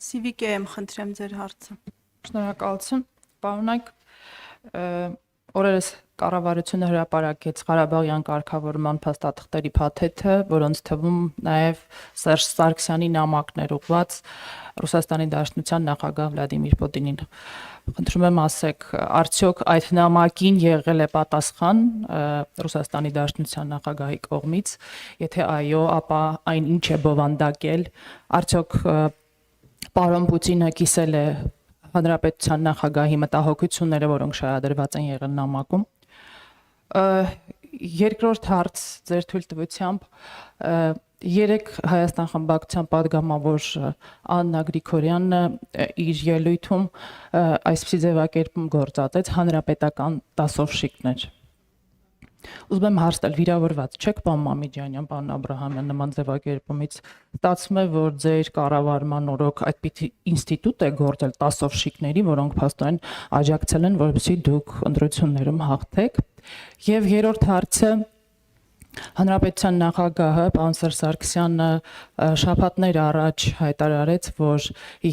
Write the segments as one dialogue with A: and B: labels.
A: Սիվիկ եմ խնդրեմ ձեր հարցը։
B: Շնորհակալություն, պարոնայք, օրերս կառավարությունը հրապարակեց Ղարաբաղյան կարգավորման փաստաթղթերի փաթեթը, որոնց թվում նաև Սերժ Սարգսյանի նամակն էր ուղված Ռուսաստանի Դաշնության նախագահ Վլադիմիր Պուտինին։ Խնդրում եմ ասեք, արդյոք այդ նամակին եղել է պատասխան Ռուսաստանի Դաշնության նախագահի կողմից, եթե այո, ապա այն ինչ է բովանդակել, արդյոք պարոն Պուտինը կիսել է Հանրապետության նախագահի մտահոգությունները, որոնք շահադրված են եղել նամակում։ Երկրորդ հարց ձեր թույլտվությամբ, երեք Հայաստան խմբակցության падգամավոր Աննա Գրիգորյանն իր ելույթում այսպիսի ձևակերպում գործածեց հանրապետական դասովշիկներ։ Ուզում եմ հարցնել, վիրավորված չեք, պարոն Մամեդյանյան, պարոն Աբրահամյան, նման ձևակերպումից ստացվում է, որ ձեր կառավարման օրոք այդպիսի ինստիտուտ է գործել տասովշիկների, որոնք փաստորեն աջակցել են, որպեսզի դուք ընտրություններում հաղթեք։ Եվ երրորդ հարցը, Հանրապետության նախագահը պարոն Սերժ Սարգսյանը շաբաթներ առաջ հայտարարեց, որ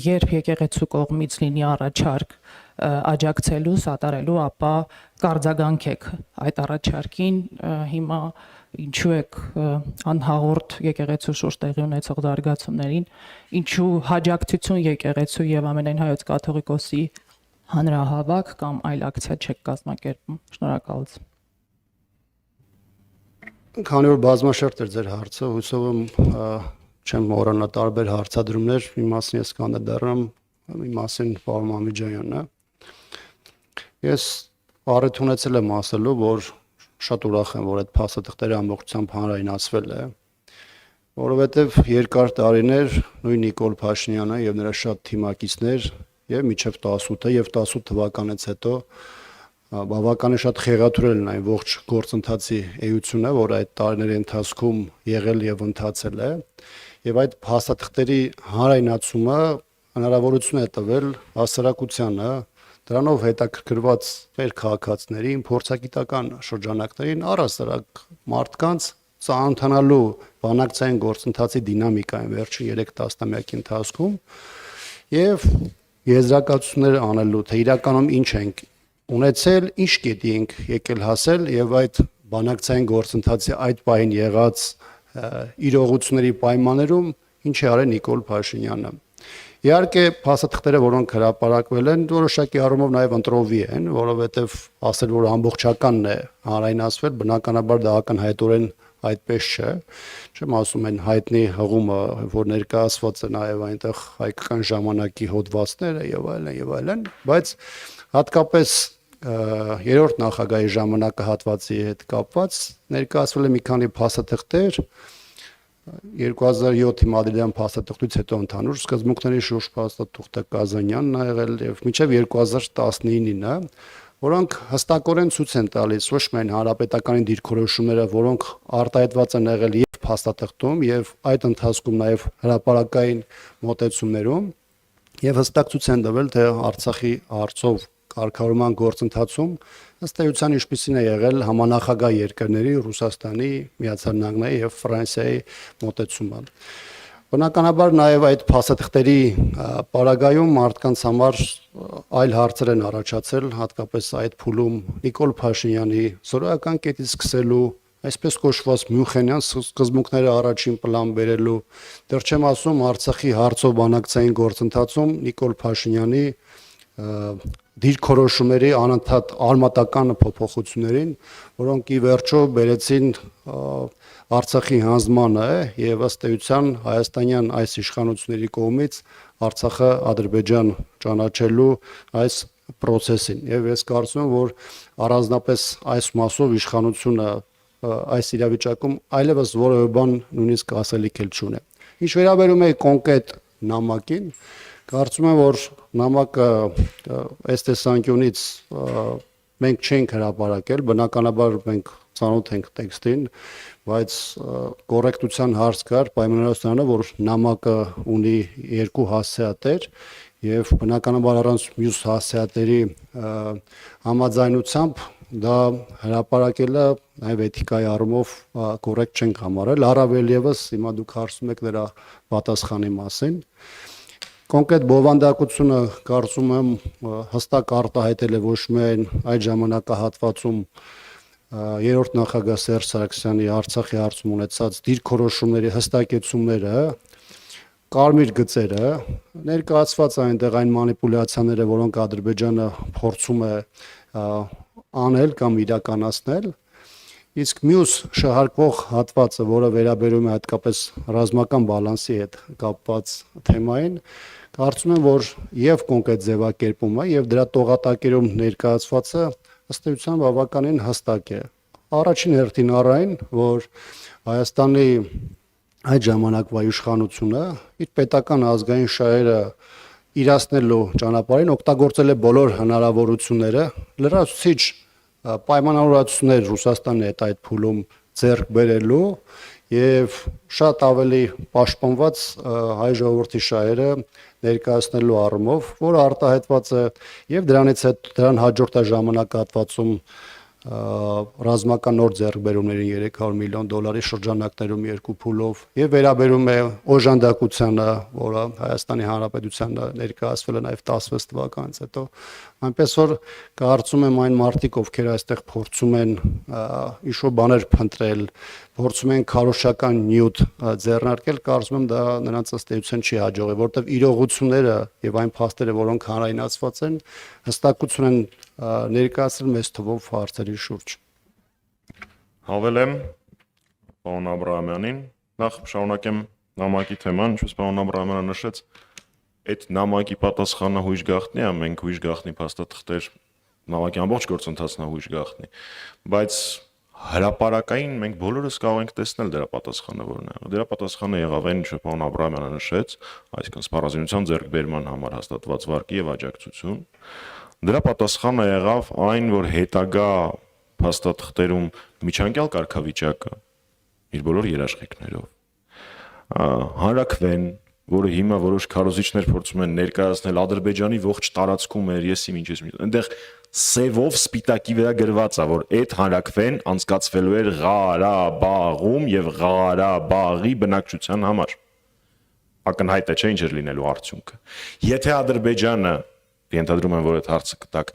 B: երբ եկեղեցու կողմից լինի առաջարկ աջակցելու, սատարելու, ապա կարձագանքեք այդ առաջարկին, հիմա ինչու եք անհաղորդ եկեղեցու շուրջ տեղի ունեցող զարգացումներին, ինչու հաջակցություն եկեղեցու եւ ամենայն հայոց կաթողիկոսի հանրահավաք կամ այլ ակցիա չեք կազմակերպում։ Շնորհակալություն։
C: Քանի որ բազմաշերտ էր ձեր հարցը, հուսով եմ չեմ մոռանա տարբեր հարցադրումներ, մի մասին ես կանդրադառնամ, մի մասին պարոն Մամեդյանն է։ Ես առիթ ունեցել եմ ասելու, որ շատ ուրախ եմ, որ այդ փաստաթղթերը ամբողջությամբ հանրայնացվել է, որովհետև երկար տարիներ նույն Նիկոլ Փաշինյանը եւ նրա շատ թիմակիցներ եւ միջև 18-ը եւ 18 թվականից հետո բավականին շատ խեղաթյուրել են այն ողջ գործընթացի էությունը, որ այդ տարիների ընթացքում եղել եւ ընթացել է, եւ այդ փաստաթղթերի հանրայնացումը հնարավորություն է տվել հասարակությանը, դրանով հետաքրքրված մեր քաղաքացիներին, փորձագիտական շրջանակներին, առհասարակ մարդկանց ծանոթանալու բանակցային գործընթացի դինամիկային վերջին 3 տասնամյակի ընթացքում եւ եզրակացություններ անելու, թե իրականում ինչ ենք ունեցել, ինչ կետի ենք եկել հասել եւ այդ բանակցային գործընթացի այդ պահին եղած իրողությունների պայմաններում ինչ է արել Նիկոլ Փաշինյանը։ Իհարկե, փաստաթղթերը, որոնք հրապարակվել են, որոշակի առումով նաև ընտրովի են, որովհետև ասել, որ ամբողջականն է հանրայնացվել, բնականաբար դա ակնհայտորեն այդպես չէ։ Չեմ ասում են հայտնի հղումը, որ ներկայացված է նաև այնտեղ հայկական ժամանակի հոդվածները եւ այլն, բայց հատկապես երրորդ նախագահի ժամանակահատվածի հետ կապված ներկայացվել է մի քանի փաստաթղթեր 2007-ի Մադրիդյան փաստաթղթից հետո ընդհանուր սկզբունքների շուրջ փաստաթուղթը Կազանյանն ա եղել եւ մինչեւ 2019-ը, որոնք հստակորեն ցույց են տալիս ոչ միայն հանրապետականի դիրքորոշումները, որոնք արտահայտված են եղել եւ փաստաթղթում եւ այդ ընթացքում նաեւ հրապարակային մոտեցումներում եւ հստակ ցույց են տվել, թե Արցախի հարցով կարգավորման գործընթացում ըստ էության ինչպիսին է եղել համանախագահ երկրների Ռուսաստանի, Միացյալ Նահանգների եւ Ֆրանսիայի մոտեցումը։ Բնականաբար նաեւ այդ փաստաթղթերի պարագայում մարդկանց համար այլ հարցեր են առաջացել, հատկապես այդ փուլում Նիկոլ Փաշինյանի զորական կետից սկսելու, այսպես կոչված Մյունխենյան սկզբունքները առաջին պլան բերելու, դեռ չեմ ասում Արցախի հարցով բանակցային գործընթացում Նիկոլ Փաշինյանի դիրքորոշումների անընդհատ արմատական փոփոխություններին, որոնք ի վերջո բերեցին Արցախի հանձնմանը եւ ըստ էության հայաստանյան այս իշխանությունների կողմից Արցախը Ադրբեջան ճանաչելու այս process-ին եւ ես կարծում եմ, որ առանձնապես այս մասով իշխանությունը այս իրավիճակում այլևս որևէ բան նույնիսկ ասելիք էլ չունի։ Ինչ վերաբերում է կոնկրետ նամակին, կարծում եմ, որ նամակը այս տեսանկյունից մենք չենք հրապարակել, բնականաբար մենք ծանոթ ենք տեքստին, բայց կոռեկտության հարց կար պայմանավորված նրանով, որ նամակը ունի երկու հասցեատեր եւ բնականաբար առանց մյուս հասցեատերի համաձայնությամբ դա հրապարակելը նաև էթիկայի առումով կոռեկտ չենք համարել, առավել եւս հիմա դուք հարցում եք նրա պատասխանի մասին։ կոնկրետ բովանդակությունը կարծում եմ հստակ արտահայտել է ոչ միայն այդ ժամանակահատվածում երրորդ նախագահ Սերժ Սարգսյանի Արցախի հարցում ունեցած դիրքորոշումների հստակեցումները, կարմիր գծերը, ներկայացված այնտեղ այն մանիպուլյացիաները, որոնք Ադրբեջանը փորձում է անել կամ իրականացնել, իսկ մյուս շահարկվող հատվածը, որը վերաբերում է հատկապես ռազմական բալանսի հետ կապված թեմային, կարծում եմ, որ եւ կոնկրետ ձևակերպումը եւ դրա տողատակերում ներկայացվածը ըստ էության բավականին հստակ է։ Առաջին հերթին առայն, որ Հայաստանի այդ ժամանակվա իշխանությունը իր պետական ազգային շահերը իրացնելու ճանապարհին օգտագործել է բոլոր հնարավորությունները, լրացուցիչ պայմանավորվածություններ Ռուսաստանի հետ այդ փուլում ձեռք բերելու եւ շատ ավելի պաշտպանված հայ ժողովրդի շահերը ներկայացնելու առումով, որը արտահայտված է եւ դրան հաջորդ ժամանակահատվածում ռազմական նոր ձեռքբերումներին $300 միլիոն շրջանակներում երկու փուլով եւ վերաբերում է օժանդակությանը, որը Հայաստանի Հանրապետությանը ներկայացվել է նաեւ 16 թվականից հետո, այնպես որ կարծում եմ այն մարդիկ, ովքեր այստեղ փորձում են ինչ-որ բաներ փնտրել, փորձում են քարոզչական նյութ ձեռնարկել, կարծում եմ դա նրանց ըստ էության չի հաջողի, որտեղ իրողությունները եւ այն փաստերը, որոնք հանրայնացված են, հստակություն են ներկայացրել մեծ թվով հարցերի շուրջ։
D: Հավելեմ պարոն Աբրահամյանին, նախ շարունակեմ նամակի թեման, ինչպես պարոն Աբրահամյանը նշեց, այդ նամակի պատասխանը հույժ գաղտնի է, մենք հույժ գաղտնի փաստաթղթեր նամակի ամբողջ գործընթացն է հույժ գաղտնի, բայց հրապարակային մենք բոլորս կարող ենք տեսնել դրա պատասխանը որն է։ Դրա պատասխանը եղավ այն, ինչ պարոն Աբրահամյանը նշեց, այսինքն սպառազինության ձեռքբերման համար հաստատված վարկի եւ աջակցություն։ Դրա պատասխանը եղավ այն, որ հետագա փաստաթղթերում միջանկյալ կարգավիճակը իր բոլոր երաշխիքներով հանրաքվեն, որը հիմա որոշ քարոզիչներ փորձում են ներկայացնել Ադրբեջանի ողջ տարածքում էր, եսի ինչ ես, այնտեղ սևով սպիտակի վրա գրված է, որ այդ հանրաքվեն անցկացվելու էր Ղարաբաղում եւ Ղարաբաղի բնակչության համար։ Ակնհայտ է, չէ՞, ինչ էր լինելու արդյունքը։ Եթե Ադրբեջանը, ենթադրում եմ, որ այդ հարցը կտակ,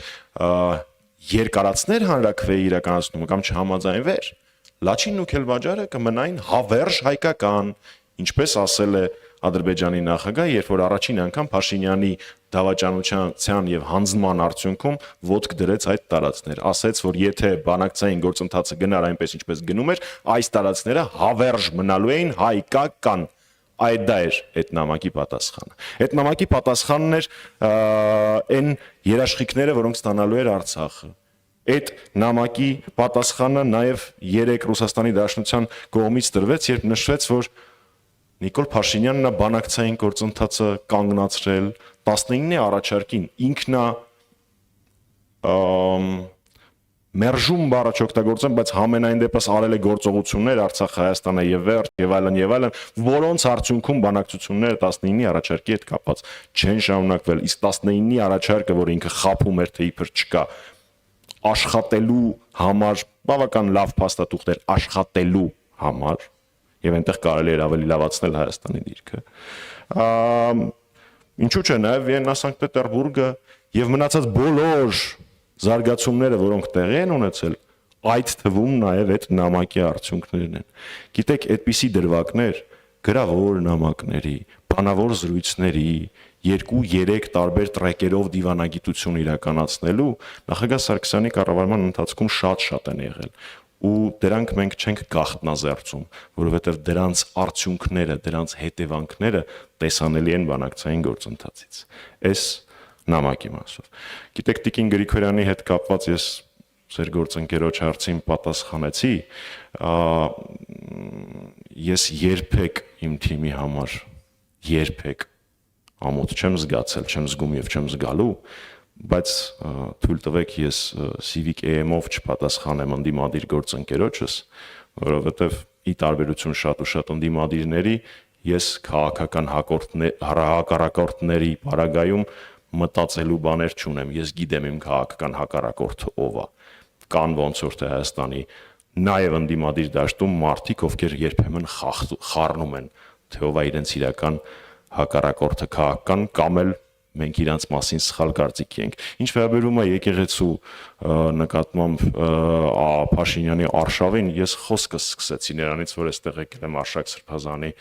D: երկարացներ հանրաքվեի իրականացումը կամ չհամաձայնվեր, Լաչինն ու Քելվաջարը կմնային հավերժ հայկական, ինչպես ասել է Ադրբեջանի նախագահ, երբ որ առաջին անգամ Փաշինյանի դավաճանության եւ հանձնման արդյունքում ոտք դրեց այդ տարածքներ, ասեց, որ եթե բանակցային գործընթացը գնար այնպես ինչպես գնում էր, այս տարածքները հավերժ մնալու էին հայկական։ Այդ դա էր այդ նամակի պատասխանը։ Այդ նամակի պատասխանն էր այն երաշխիքները, որոնք ստանալու էր Արցախը։ Այդ նամակի պատասխանը նաև 3 Ռուսաստանի Դաշնության կողմից տրվեց, երբ նշվեց, որ Նիկոլ Փաշինյանն է բանակցային գործընթացը կանգնացրել 19-ի առաջարկին ինքնա մերժում բառը չօգտագործեմ, բայց համենայն դեպս արել է գործողություններ Արցախ, Հայաստանը եւ վերջ եւ այլն, որոնց արդյունքում բանակցությունները 19-ի առաջարկի հետ կապված չեն շարունակվել, իսկ 19-ի առաջարկը, որ ինքը խափում էր, թե իբր չկա, աշխատելու համար բավական լավ փաստաթուղթ էր աշխատելու համար եւ այնտեղ կարելի էր ավելի լավացնել Հայաստանի դիրքը։ Ինչու՞ չէ, նաեւ Վիեննա, Սանկտ Պետերբուրգը եւ մնացած բոլոր զարգացումները, որոնք տեղի են ունեցել, այդ թվում նաև այդ նամակի արդյունքներն են։ Գիտեք, այդպիսի դրվագներ գրավոր նամակների, բանավոր զրույցների, 2-3 տարբեր տրեկերով դիվանագիտություն իրականացնելու նախագահ Սարգսյանի կառավարման ընթացքում շատ են եղել։ Ու դրանք մենք չենք գաղտնազերծում, որովհետև դրանց արդյունքները, դրանց հետևանքները տեսանելի են բանակցային գործընթացից։ Այս նամակի մասով։ Գիտեք, Տիկին Գրիգորյանի հետ կապված ես ձեր գործընկերոջ հարցին պատասխանեցի, ես երբեք իմ թիմի համար երբեք ամոթ չեմ զգացել, չեմ զգում եւ չեմ զգալու, բայց թույլ տվեք ես civic AM-ով չպատասխանեմ ընդդիմադիր գործընկերոջս, որովհետեւ ի տարբերություն շատ ու շատ ընդդիմադիրների ես քաղաքական հակառակորդների պարագայում մտածելու բաներ չունեմ, ես գիտեմ իմ քաղաքական հակառակորդը ով է, կան ոնց որ թե Հայաստանի նաև ընդդիմադիր դաշտում մարդիկ, ովքեր երբեմն խառնում են, թե ով է իրենց իրական հակառակորդը քաղաքական կամ էլ մենք իրանց մասին սխալ կարծիքի ենք։ Ինչ վերաբերում է եկեղեցու նկատմամբ Փաշինյանի արշավին, ես խոսքս սկսեցի նրանից, որ այստեղ եկել եմ Արշակ Սրբազանի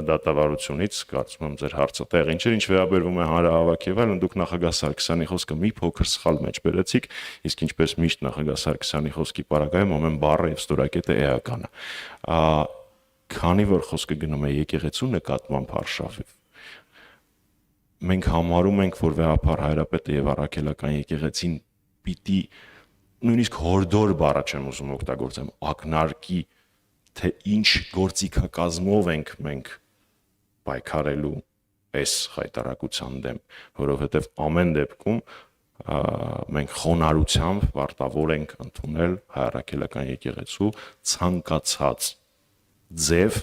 D: դատավարությունից, կարծում եմ ձեր հարցը տեղին չէր, ինչ վերաբերում է հանրահավաք եւ այլն, դուք նախագահ Սարգսյանի խոսքը մի փոքր սխալ մեջ բերեցիք, իսկ ինչպես միշտ նախագահ Սարգսյանի խոսքի պարագայում ամեն բառը եւ ստորակետը էական է։ Քանի որ խոսքը գնում է եկեղեցու նկատմամբ արշավի, մենք համարում ենք, որ վեհապար Հայրապետը եւ առաքելական եկեղեցին պիտի նույնիսկ հորդոր բառը չեմ ուզում օգտագործեմ, ակնարկի, թե ինչ գործիքակազմով ենք մենք պայքարելու այս խայտարակության դեմ, որովհետեւ ամեն դեպքում մենք խոնարհությամբ պարտավոր ենք ընդունել հայրաքելական եկեղեցու ցանկացած ձև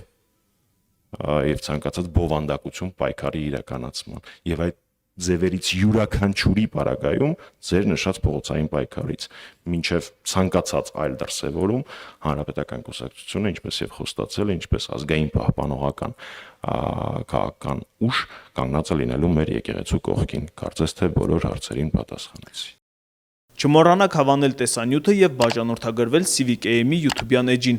D: եւ ցանկացած բովանդակություն պայքարի իրականացման եւ այդ ձևերից յուրաքանչյուրի պարագայում ձեր նշած փողոցային պայքարից մինչեւ ցանկացած այլ դրսևորում հանրապետական կուսակցությունը ինչպես եւ խոստացել է ինչպես ազգային պահպանողական քաղաքական ուժ կանգնած է լինելու մեր եկեղեցու կողքին կարծես թե բոլոր հարցերին պատասխանեցի
E: Չմոռանաք հավանել տեսանյութը եւ բաժանորդագրվել Civic AM-ի YouTube-յան էջին